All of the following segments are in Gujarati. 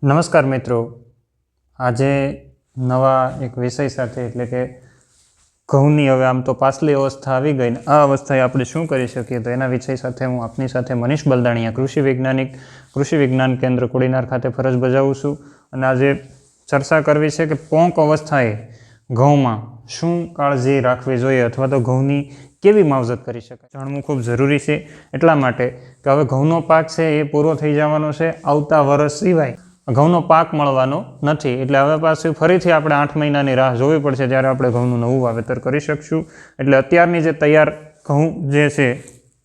નમસ્કાર મિત્રો, આજે નવા એક વિષય સાથે એટલે કે ઘઉંની હવે આમ તો પાછલી અવસ્થા આવી ગઈ ને આ અવસ્થાએ આપણે શું કરી શકીએ તો એના વિષય સાથે હું આપની સાથે મનીષ બલદાણીયા કૃષિ વિજ્ઞાન કેન્દ્ર કોડીનાર ખાતે ફરજ બજાવું છું અને આજે ચર્ચા કરવી છે કે પોંક અવસ્થાએ ઘઉંમાં શું કાળજી રાખવી જોઈએ અથવા તો ઘઉંની કેવી માવજત કરી શકાય જાણવું ખૂબ જરૂરી છે એટલા માટે કે હવે ઘઉંનો પાક છે એ પૂરો થઈ જવાનો છે, આવતા વર્ષ સિવાય ઘઉંનો પાક મળવાનો નથી એટલે હવે પાછું ફરીથી આપણે 8 મહિનાની રાહ જોવી પડશે જ્યારે આપણે ઘઉંનું નવું વાવેતર કરી શકશું। એટલે અત્યારની જે તૈયાર ઘઉં જે છે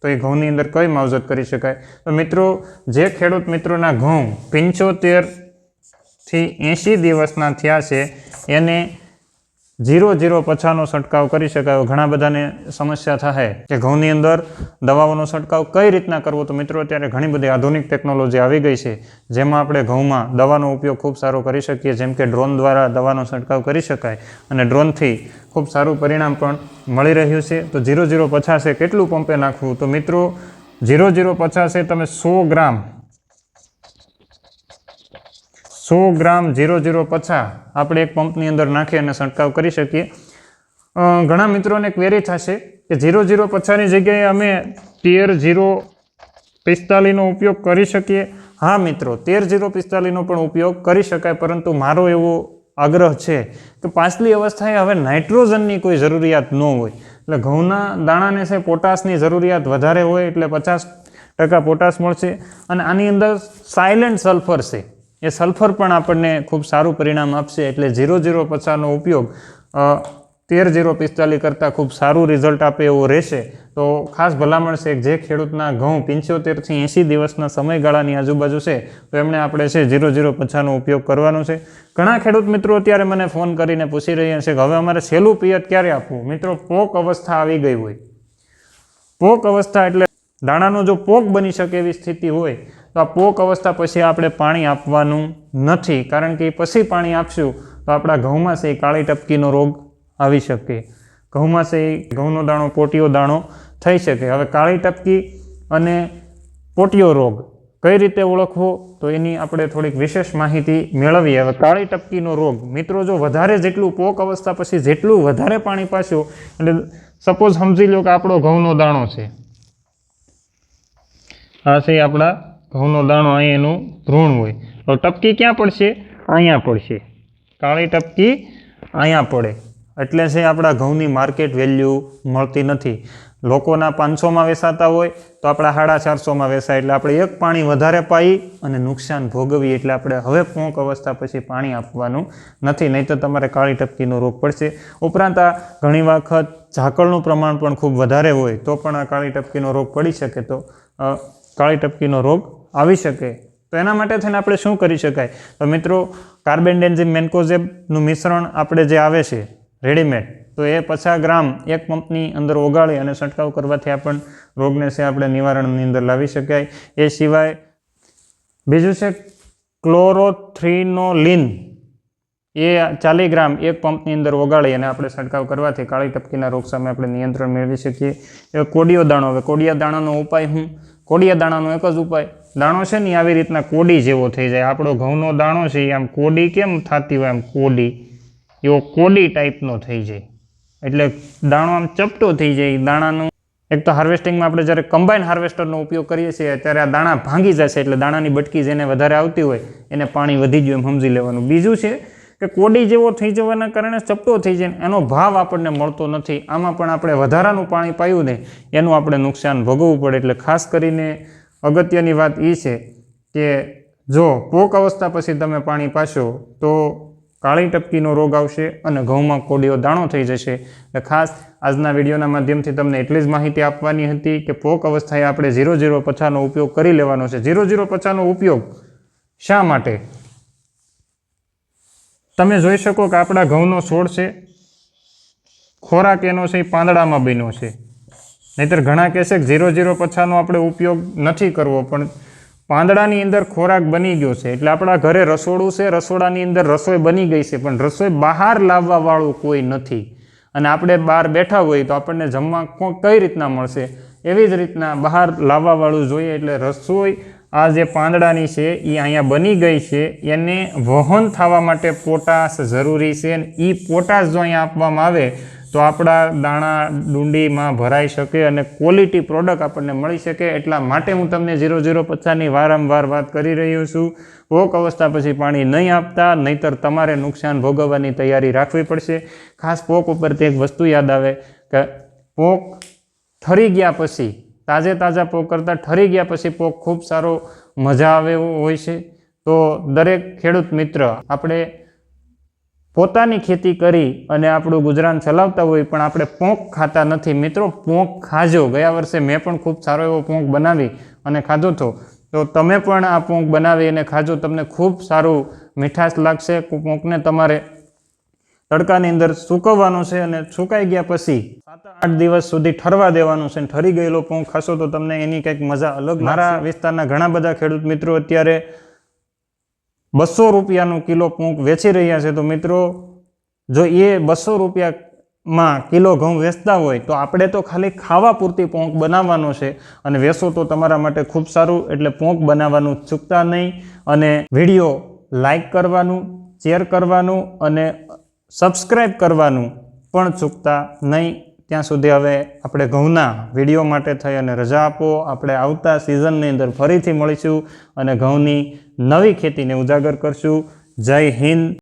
તો એ ઘઉંની અંદર કઈ માવજત કરી શકાય તો મિત્રો, જે ખેડૂત મિત્રોના ઘઉં 75 થી 80 દિવસના થયા છે એને 0-0 પછાનો છંટકાવ કરી શકાય। ઘણા બધાને સમસ્યા થાય કે ઘઉંની અંદર દવાઓનો છંટકાવ કઈ રીતના કરવો તો મિત્રો, અત્યારે ઘણી બધી આધુનિક ટેકનોલોજી આવી ગઈ છે જેમાં આપણે ઘઉંમાં દવાનો ઉપયોગ ખૂબ સારો કરી શકીએ, જેમ કે ડ્રોન દ્વારા દવાનો છંટકાવ કરી શકાય અને ડ્રોનથી ખૂબ સારું પરિણામ પણ મળી રહ્યું છે। તો 0-0 50 કેટલું પંપે નાખવું તો મિત્રો, 0-0 50 તમે 100 ગ્રામ 0-0 50 આપણે એક પંપની અંદર નાખી અને છંટકાવ કરી શકીએ। ઘણા મિત્રોને ક્વેરી થશે કે 0-0 50ની જગ્યાએ અમે 13-0-45નો ઉપયોગ કરી શકીએ। હા મિત્રો, 13-0-45નો પણ ઉપયોગ કરી શકાય, પરંતુ મારો એવો આગ્રહ છે કે પાછલી અવસ્થાએ હવે નાઇટ્રોજનની કોઈ જરૂરિયાત ન હોય એટલે ઘઉંના દાણાને છે પોટાશની જરૂરિયાત વધારે હોય એટલે 50% પોટાશ મળશે અને આની અંદર સાયલેન્ટ સલ્ફર છે એ સલ્ફર પણ આપણને ખૂબ સારું પરિણામ આપશે એટલે 0-0 50નો ઉપયોગ 13-0-45 કરતાં ખૂબ સારું રિઝલ્ટ આપે એવો રહેશે। તો ખાસ ભલામણ છે જે ખેડૂતના ઘઉં 75 થી 80 દિવસના સમયગાળાની આજુબાજુ છે તો એમણે આપણે છે 0-0 50નો ઉપયોગ કરવાનો છે। ઘણા ખેડૂત મિત્રો અત્યારે મને ફોન કરીને પૂછી રહ્યા છે કે હવે અમારે સહેલું પિયત ક્યારે આપવું। મિત્રો, પોક અવસ્થા આવી ગઈ હોય, પોક અવસ્થા એટલે દાણાનો જો પોક બની શકે એવી સ્થિતિ હોય તો આ પોક અવસ્થા પછી આપણે પાણી આપવાનું નથી, કારણ કે પછી પાણી આપશું તો આપણા ઘઉંમાં છે કાળી ટપકીનો રોગ આવી શકે, ઘઉંમાં છે ઘઉંનો દાણો પોટિયો દાણો થઈ શકે। હવે કાળી ટપકી અને પોટિયો રોગ કઈ રીતે ઓળખવો તો એની આપણે થોડીક વિશેષ માહિતી મેળવીએ। હવે કાળી ટપકીનો રોગ મિત્રો, જો વધારે જેટલું પોક અવસ્થા પછી જેટલું વધારે પાણી પાશું એટલે સપોઝ સમજી લો કે આપણો ઘઉંનો દાણો છે, આ છે આપણા ઘઉંનો દાણો, અહીં એનું ભ્રૂણ હોય તો ટપકી ક્યાં પડશે? અહીંયા પડશે, કાળી ટપકી અહીંયા પડે એટલે છે આપણા ઘઉંની માર્કેટ વેલ્યુ મળતી નથી। લોકોના 500માં વેચાતા હોય તો આપણા 450માં વેચાય એટલે આપણે એક પાણી વધારે પાઈ અને નુકસાન ભોગવીએ એટલે આપણે હવે પોંક અવસ્થા પછી પાણી આપવાનું નથી, નહીં તો તમારે કાળી ટપકીનો રોગ પડશે। ઉપરાંત આ ઘણી વખત ઝાકળનું પ્રમાણ પણ ખૂબ વધારે હોય તો પણ આ કાળી ટપકીનો રોગ પડી શકે, તો કાળી ટપકીનો રોગ આવી શકે। તો એના માટે થઈને આપણે શું કરી શકાય તો મિત્રો, કાર્બેન્ડેન્ઝિમ મેન્કોઝેબનું મિશ્રણ આપણે જે આવે છે રેડીમેડ તો એ 50 ગ્રામ એક પંપની અંદર ઓગાળી અને છંટકાવ કરવાથી આપણને રોગને છે આપણે નિવારણની અંદર લાવી શકાય। એ સિવાય બીજું છે ક્લોરોથ્રીનોલિન, એ 40 ગ્રામ એક પંપની અંદર ઓગાળી અને આપણે છંટકાવ કરવાથી કાળી ટપકીના રોગ સામે આપણે નિયંત્રણ મેળવી શકીએ। એ કોડિયો દાણો, હવે કોડિયા દાણાનો ઉપાય શું? કોડિયા દાણાનો એક જ ઉપાય, દાણો છે ને આવી રીતના કોડી જેવો થઈ જાય, આપણો ઘઉંનો દાણો છે એ આમ કોડી કેમ થતી હોય, આમ કોડી એવો કોડી ટાઈપનો થઈ જાય એટલે દાણો આમ ચપટો થઈ જાય। દાણાનું એક તો હાર્વેસ્ટિંગમાં આપણે જ્યારે કમ્બાઇન હાર્વેસ્ટરનો ઉપયોગ કરીએ છીએ ત્યારે આ દાણા ભાંગી જશે એટલે દાણાની બટકી જેને વધારે આવતી હોય એને પાણી વધી ગયું એમ સમજી લેવાનું। બીજું છે કે કોડી જેવો થઈ જવાના કારણે ચપટો થઈ જાય, એનો ભાવ આપણને મળતો નથી, આમાં પણ આપણે વધારાનું પાણી પાયું ને એનું આપણે નુકસાન ભોગવવું પડે। એટલે ખાસ કરીને અગત્યની વાત એ છે કે જો પોક અવસ્થા પછી તમે પાણી પાશો તો કાળી ટપકીનો રોગ આવશે અને ઘઉંમાં કોડિયો દાણો થઈ જશે। એટલે ખાસ આજના વિડીયોના માધ્યમથી તમને એટલી જ માહિતી આપવાની હતી કે પોક અવસ્થાએ આપણે 0-0 50નો ઉપયોગ કરી લેવાનો છે। 0-0 50નો ઉપયોગ શા માટે? તમે જોઈ શકો કે આપણા ઘઉંનો છોડ છે, ખોરાક એનો છે એ પાંદડામાં બન્યો છે, નહીંતર ઘણા કહેશે કે 0-0 50નો આપણે ઉપયોગ નથી કરવો, પણ પાંદડાની અંદર ખોરાક બની ગયો છે એટલે આપણા ઘરે રસોડું છે, રસોડાની અંદર રસોઈ બની ગઈ છે પણ રસોઈ બહાર લાવવા વાળું કોઈ નથી અને આપણે બહાર બેઠા હોઈએ તો આપણને જમવા કઈ રીતના મળશે? એવી જ રીતના બહાર લાવવા વાળું જોઈએ એટલે રસોઈ આ જે પાંદડાની છે એ અહીંયા બની ગઈ છે, એને વહન થવા માટે પોટાશ જરૂરી છે, અને એ પોટાશ જો અહીંયા આપવામાં આવે તો આપણા દાણા ડુંડીમાં ભરાઈ શકે અને ક્વોલિટી પ્રોડક્ટ આપણને મળી શકે. એટલા માટે હું તમને 0050ની વારંવાર વાત કરી રહ્યો છું. પોક અવસ્થા પછી પાણી નહીં આપતા, નહીંતર તમારે નુકસાન ભોગવવાની તૈયારી રાખવી પડશે. ખાસ પોક ઉપરથી એક વસ્તુ યાદ આવે કે પોક ઠરી ગયા પછી, તાજા પોક કરતાં ઠરી ગયા પછી પોક ખૂબ સારો મજા આવે એવો હોય છે. તો દરેક ખેડૂત મિત્ર આપણે પોતાની ખેતી કરી અને આપણું ગુજરાન ચલાવતા હોય, પણ આપણે પોંક ખાતા નથી. મિત્રો, પોંક ખાજો. ગયા વર્ષે મેં પણ ખૂબ સારો એવો પોંક બનાવી અને ખાધો હતો. તો તમે પણ આ પોંક બનાવી અને ખાજો, તમને ખૂબ સારું મીઠાશ લાગશે. પોંકને તમારે તડકાની અંદર સૂકવવાનો છે અને સુકાઈ ગયા પછી 7-8 દિવસ સુધી ઠરવા દેવાનું છે. ઠરી ગયેલો પોંક ખાશો તો તમને એની કંઈક મજા અલગ. મારા વિસ્તારના ઘણા બધા ખેડૂત મિત્રો અત્યારે 200 રૂપિયાનું કિલો પોંક વેચી રહ્યા છે. તો મિત્રો, જો એ 200 રૂપિયામાં કિલો ઘઉં વેચતા હોય તો આપણે તો ખાલી ખાવા પૂરતી પોંક બનાવવાનો છે અને વેચો તો તમારા માટે ખૂબ સારું. એટલે પોંક બનાવવાનું ચૂકતા નહીં, અને વિડીયો લાઈક કરવાનું, શેર કરવાનું અને સબસ્ક્રાઈબ કરવાનું પણ ચૂકતા નહીં. ત્યાં સુધી હવે આપણે ઘઉંના વિડીયો માટે થઈ અને રજા આપો. આપણે આવતા સિઝનની અંદર ફરીથી મળીશું અને ઘઉંની નવી ખેતીને ઉજાગર કરશું. જય હિન્દ.